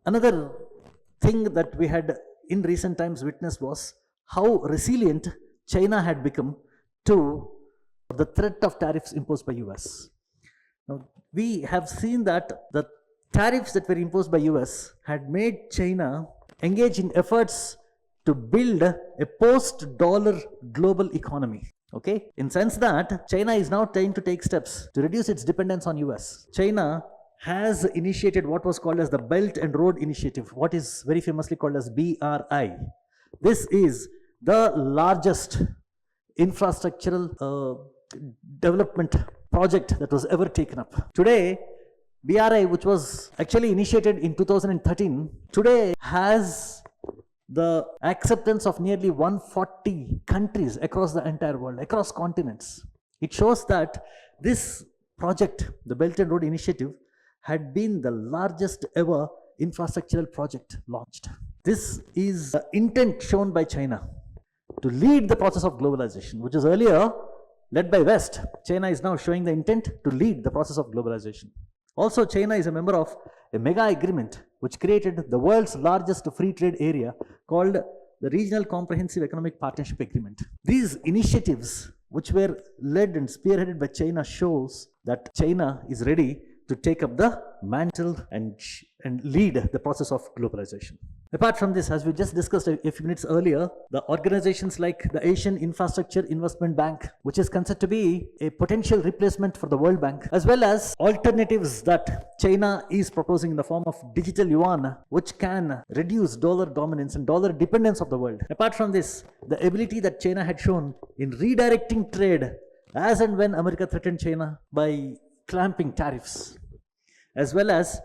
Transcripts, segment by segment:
Another thing that we had in recent times witnessed was how resilient China had become to the threat of tariffs imposed by US. Now, we have seen that the tariffs that were imposed by US had made China engage in efforts to build a post-dollar global economy. Okay, in sense that China is now trying to take steps to reduce its dependence on US. China has initiated what was called as the Belt and Road Initiative, what is very famously called as BRI. This is the largest infrastructural development project that was ever taken up. Today, BRI, which was actually initiated in 2013, today has the acceptance of nearly 140 countries across the entire world, across continents. It shows that this project, the Belt and Road Initiative, had been the largest ever infrastructural project launched. This is the intent shown by China to lead the process of globalization, which was earlier led by West. China is now showing the intent to lead the process of globalization. Also, China is a member of a mega agreement which created the world's largest free trade area called the Regional Comprehensive Economic Partnership Agreement. These initiatives, which were led and spearheaded by China, shows that China is ready to take up the mantle and lead the process of globalization. Apart from this, as we just discussed a few minutes earlier, the organizations like the Asian Infrastructure Investment Bank, which is considered to be a potential replacement for the World Bank, as well as alternatives that China is proposing in the form of digital yuan, which can reduce dollar dominance and dollar dependence of the world. Apart from this, the ability that China had shown in redirecting trade as and when America threatened China by clamping tariffs, as well as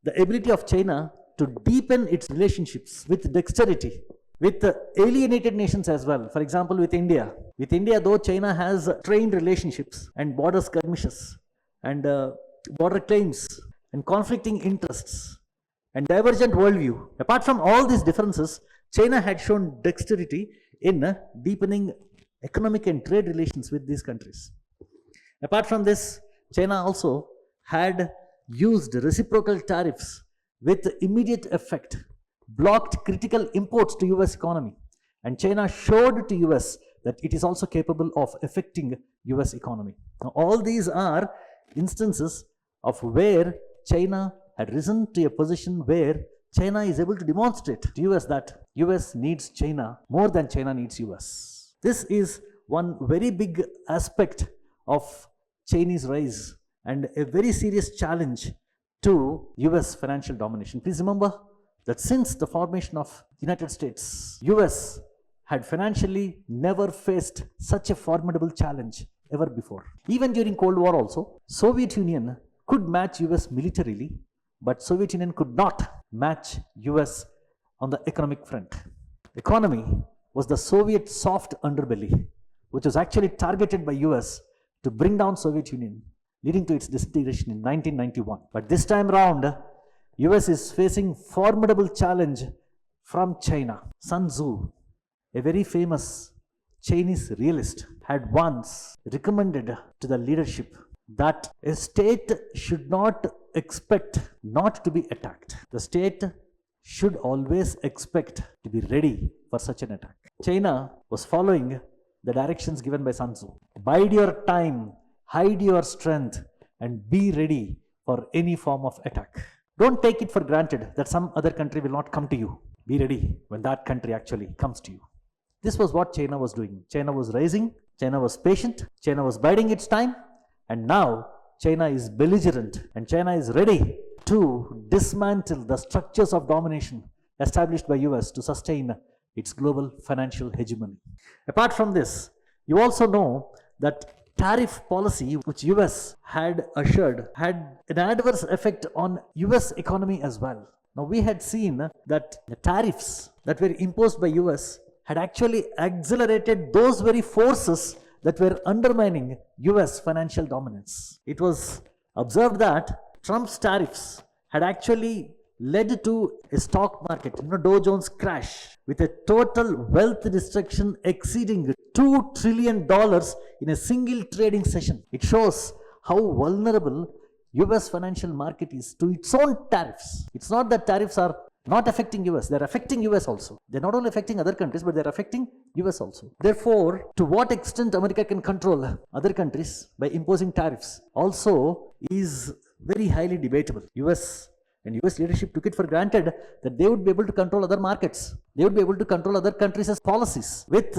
the ability of China to deepen its relationships with dexterity with alienated nations as well. For example, with India. With India, though China has strained relationships and border skirmishes and border claims and conflicting interests and divergent worldview. Apart from all these differences, China had shown dexterity in deepening economic and trade relations with these countries. Apart from this, China also had used reciprocal tariffs with immediate effect, blocked critical imports to US economy, and China showed to US that it is also capable of affecting US economy. Now, all these are instances of where China had risen to a position where China is able to demonstrate to US that US needs China more than China needs US. This is one very big aspect of Chinese rise and a very serious challenge to US financial domination. Please remember that since the formation of United States, US had financially never faced such a formidable challenge ever before. Even during Cold War also, Soviet Union could match US militarily, but Soviet Union could not match US on the economic front. Economy was the Soviet soft underbelly, which was actually targeted by US to bring down Soviet Union, leading to its disintegration in 1991. But this time round, US is facing formidable challenge from China. Sun Tzu, a very famous Chinese realist, had once recommended to the leadership that a state should not expect not to be attacked. The state should always expect to be ready for such an attack. China was following the directions given by Sun Tzu. Bide your time, hide your strength, and be ready for any form of attack. Don't take it for granted that some other country will not come to you. Be ready when that country actually comes to you. This was what China was doing. China was rising, China was patient, China was biding its time, and now China is belligerent and China is ready to dismantle the structures of domination established by US to sustain its global financial hegemony. Apart from this, you also know that tariff policy which US had assured had an adverse effect on US economy as well. Now, we had seen that the tariffs that were imposed by US had actually accelerated those very forces that were undermining US financial dominance. It was observed that Trump's tariffs had actually led to a stock market, Dow Jones crash, with a total wealth destruction exceeding $2 trillion in a single trading session. It shows how vulnerable US financial market is to its own tariffs. It's not that tariffs are not affecting US, they're affecting US also. They're not only affecting other countries, but they're affecting US also. Therefore, to what extent America can control other countries by imposing tariffs also is very highly debatable. US and US leadership took it for granted that they would be able to control other markets. They would be able to control other countries' policies with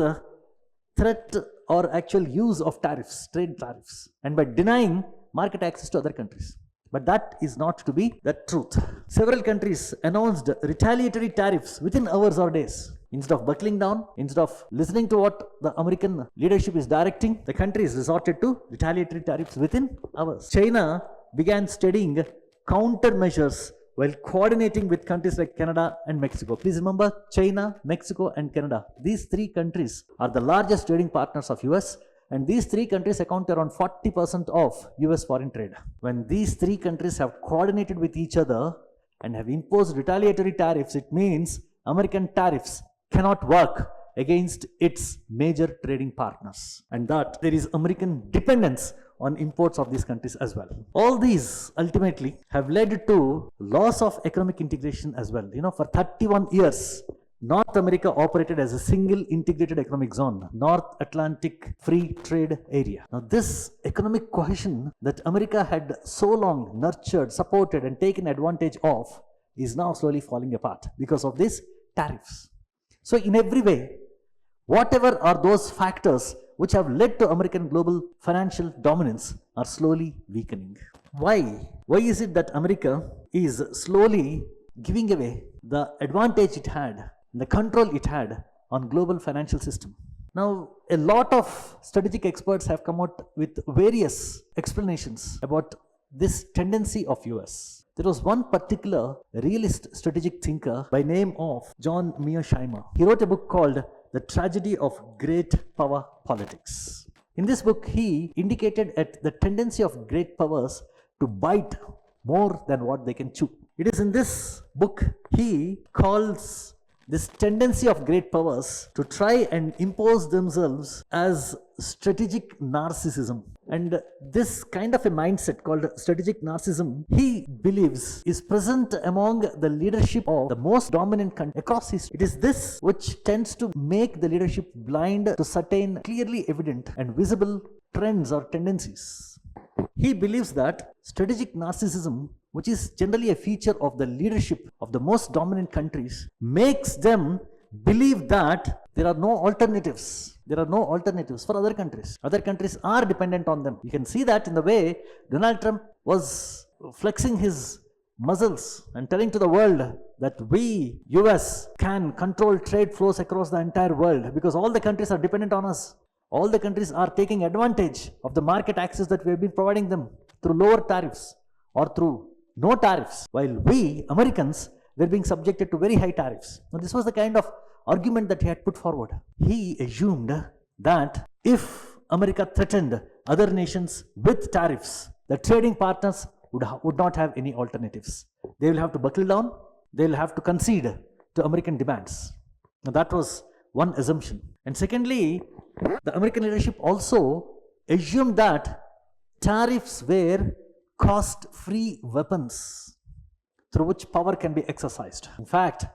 threat or actual use of tariffs, trade tariffs, and by denying market access to other countries. But that is not to be the truth. Several countries announced retaliatory tariffs within hours or days. Instead of buckling down, instead of listening to what the American leadership is directing, the countries resorted to retaliatory tariffs within hours. China began studying countermeasures while coordinating with countries like Canada and Mexico. Please remember, China, Mexico and Canada. These three countries are the largest trading partners of US, and these three countries account around 40% of US foreign trade. When these three countries have coordinated with each other and have imposed retaliatory tariffs, it means American tariffs cannot work against its major trading partners, and that there is American dependence on imports of these countries as well. All these ultimately have led to loss of economic integration as well. For 31 years, North America operated as a single integrated economic zone, North Atlantic Free Trade Area. Now, this economic cohesion that America had so long nurtured, supported, and taken advantage of is now slowly falling apart because of these tariffs. So, in every way, whatever are those factors which have led to American global financial dominance are slowly weakening. Why? Why is it that America is slowly giving away the advantage it had, the control it had on global financial system? Now, a lot of strategic experts have come out with various explanations about this tendency of US. There was one particular realist strategic thinker by name of John Mearsheimer. He wrote a book called The Tragedy of Great Power Politics. In this book, he indicated at the tendency of great powers to bite more than what they can chew. It is in this book he calls this tendency of great powers to try and impose themselves as strategic narcissism. And this kind of a mindset called strategic narcissism, he believes, is present among the leadership of the most dominant country across history. It is this which tends to make the leadership blind to certain clearly evident and visible trends or tendencies. He believes that strategic narcissism, which is generally a feature of the leadership of the most dominant countries, makes them believe that there are no alternatives. There are no alternatives for other countries. Other countries are dependent on them. You can see that in the way Donald Trump was flexing his muscles and telling to the world that we, US, can control trade flows across the entire world because all the countries are dependent on us. All the countries are taking advantage of the market access that we have been providing them through lower tariffs or through no tariffs, while we, Americans, were being subjected to very high tariffs. Now, this was the kind of argument that he had put forward. He assumed that if America threatened other nations with tariffs, the trading partners would not have any alternatives. They will have to buckle down, they will have to concede to American demands. Now, that was one assumption. And secondly, the American leadership also assumed that tariffs were cost-free weapons through which power can be exercised. In fact,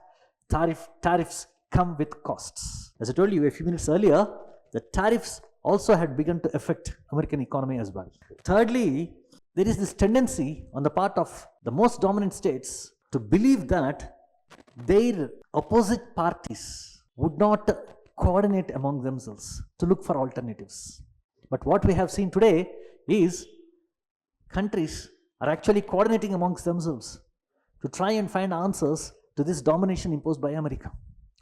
tariffs come with costs. As I told you a few minutes earlier, the tariffs also had begun to affect American economy as well. Thirdly, there is this tendency on the part of the most dominant states to believe that their opposite parties would not coordinate among themselves to look for alternatives. But what we have seen today is countries are actually coordinating amongst themselves to try and find answers to this domination imposed by America.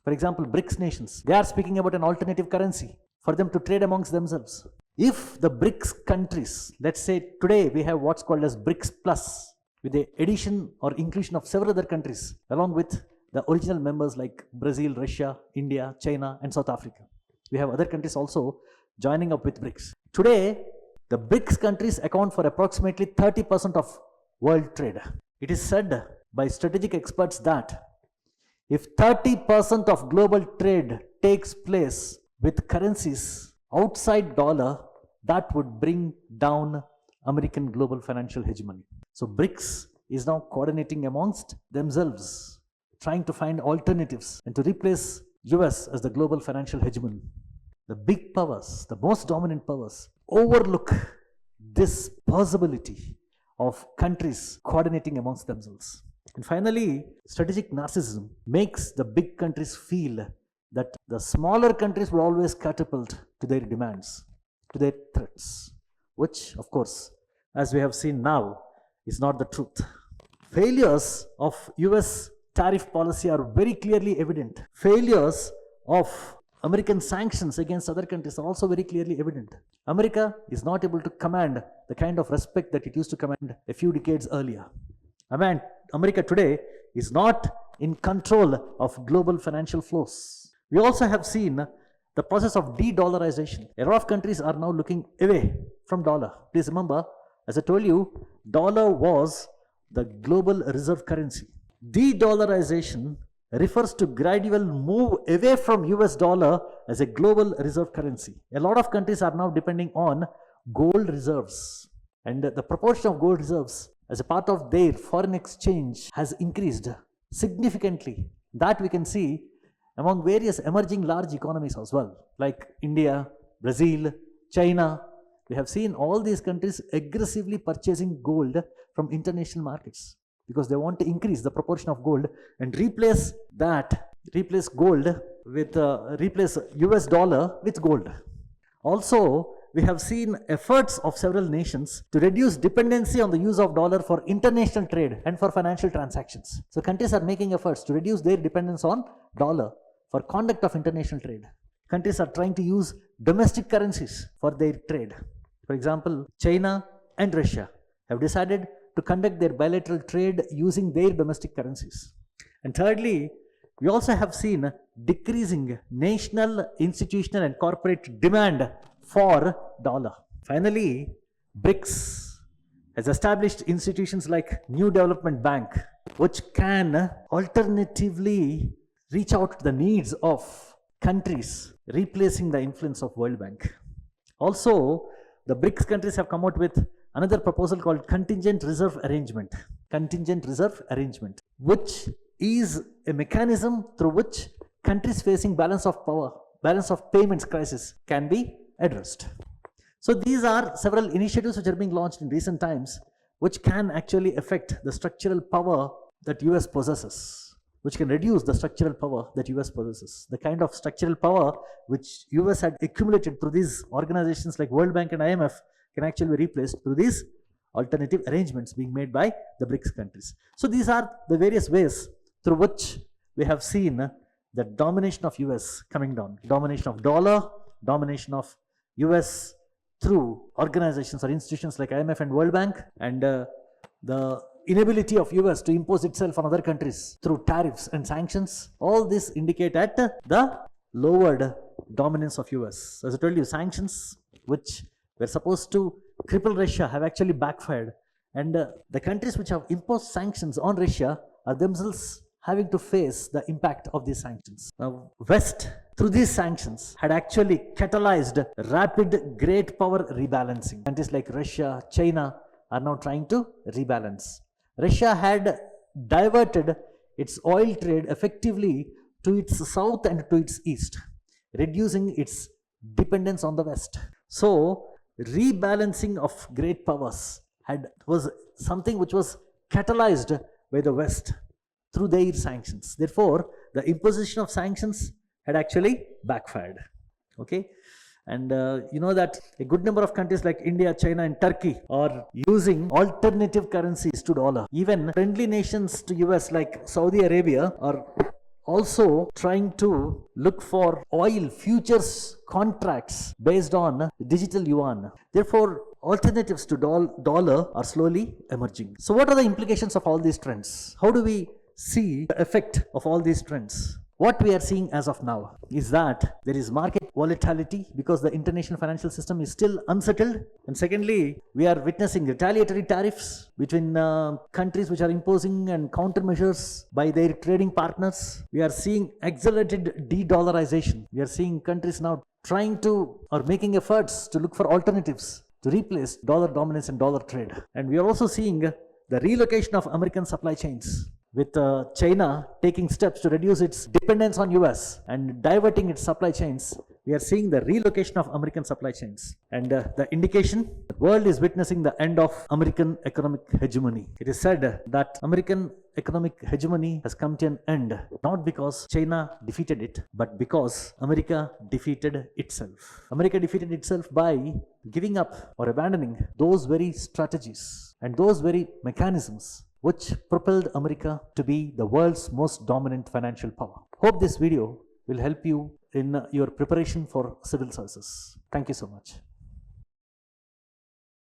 For example, BRICS nations, they are speaking about an alternative currency for them to trade amongst themselves. If the BRICS countries, let's say today we have what's called as BRICS Plus, with the addition or inclusion of several other countries, along with the original members like Brazil, Russia, India, China, and South Africa. We have other countries also joining up with BRICS. Today, the BRICS countries account for approximately 30% of world trade. It is said by strategic experts that if 30% of global trade takes place with currencies outside dollar, that would bring down American global financial hegemony. So BRICS is now coordinating amongst themselves, trying to find alternatives and to replace US as the global financial hegemon. The big powers, the most dominant powers, overlook this possibility of countries coordinating amongst themselves. And finally, strategic narcissism makes the big countries feel that the smaller countries will always catapult to their demands, to their threats, which, of course, as we have seen now, is not the truth. Failures of US tariff policy are very clearly evident. Failures of American sanctions against other countries are also very clearly evident. America is not able to command the kind of respect that it used to command a few decades earlier. America today is not in control of global financial flows. We also have seen the process of de-dollarization. A lot of countries are now looking away from dollar. Please remember, as I told you, dollar was the global reserve currency. De-dollarization refers to gradual move away from US dollar as a global reserve currency. A lot of countries are now depending on gold reserves, and the proportion of gold reserves as a part of their foreign exchange has increased significantly. That we can see among various emerging large economies as well, like India, Brazil, China. We have seen all these countries aggressively purchasing gold from international markets because they want to increase the proportion of gold and replace gold with replace US dollar with gold. Also, we have seen efforts of several nations to reduce dependency on the use of dollar for international trade and for financial transactions. So countries are making efforts to reduce their dependence on dollar for conduct of international trade. Countries are trying to use domestic currencies for their trade. For example, China and Russia have decided to conduct their bilateral trade using their domestic currencies. And thirdly, we also have seen decreasing national, institutional and corporate demand for dollar. Finally, BRICS has established institutions like New Development Bank, which can alternatively reach out to the needs of countries, replacing the influence of World Bank. Also, the BRICS countries have come out with another proposal called Contingent Reserve Arrangement. Contingent Reserve Arrangement, which is a mechanism through which countries facing balance of power, balance of payments crisis can be addressed. So these are several initiatives which are being launched in recent times, which can actually affect the structural power that US possesses, which can reduce the structural power that US possesses. The kind of structural power which US had accumulated through these organizations like World Bank and IMF can actually be replaced through these alternative arrangements being made by the BRICS countries. So these are the various ways through which we have seen the domination of US coming down. Domination of dollar, domination of US through organizations or institutions like IMF and World Bank, and the inability of US to impose itself on other countries through tariffs and sanctions. All this indicate at the lowered dominance of US. As I told you, sanctions which were supposed to cripple Russia have actually backfired, and the countries which have imposed sanctions on Russia are themselves having to face the impact of these sanctions. Now, West, through these sanctions, had actually catalyzed rapid great power rebalancing. Countries like Russia, China are now trying to rebalance. Russia had diverted its oil trade effectively to its south and to its east, reducing its dependence on the West. So, rebalancing of great powers was something which was catalyzed by the West through their sanctions. Therefore, the imposition of sanctions had actually backfired. Okay, and you know that a good number of countries like India, China and Turkey are using alternative currencies to dollar. Even friendly nations to US like Saudi Arabia are also trying to look for oil futures contracts based on digital yuan. Therefore, alternatives to dollar are slowly emerging. So what are the implications of all these trends? How do we see the effect of all these trends? What we are seeing as of now is that there is market volatility because the international financial system is still unsettled. And secondly, we are witnessing retaliatory tariffs between countries which are imposing and countermeasures by their trading partners. We are seeing accelerated de-dollarization. We are seeing countries now trying to or making efforts to look for alternatives to replace dollar dominance and dollar trade. And we are also seeing the relocation of American supply chains, with China taking steps to reduce its dependence on US and diverting its supply chains, we are seeing the relocation of American supply chains. And the indication, the world is witnessing the end of American economic hegemony. It is said that American economic hegemony has come to an end, not because China defeated it, but because America defeated itself. America defeated itself by giving up or abandoning those very strategies and those very mechanisms which propelled America to be the world's most dominant financial power. Hope this video will help you in your preparation for civil services. Thank you so much.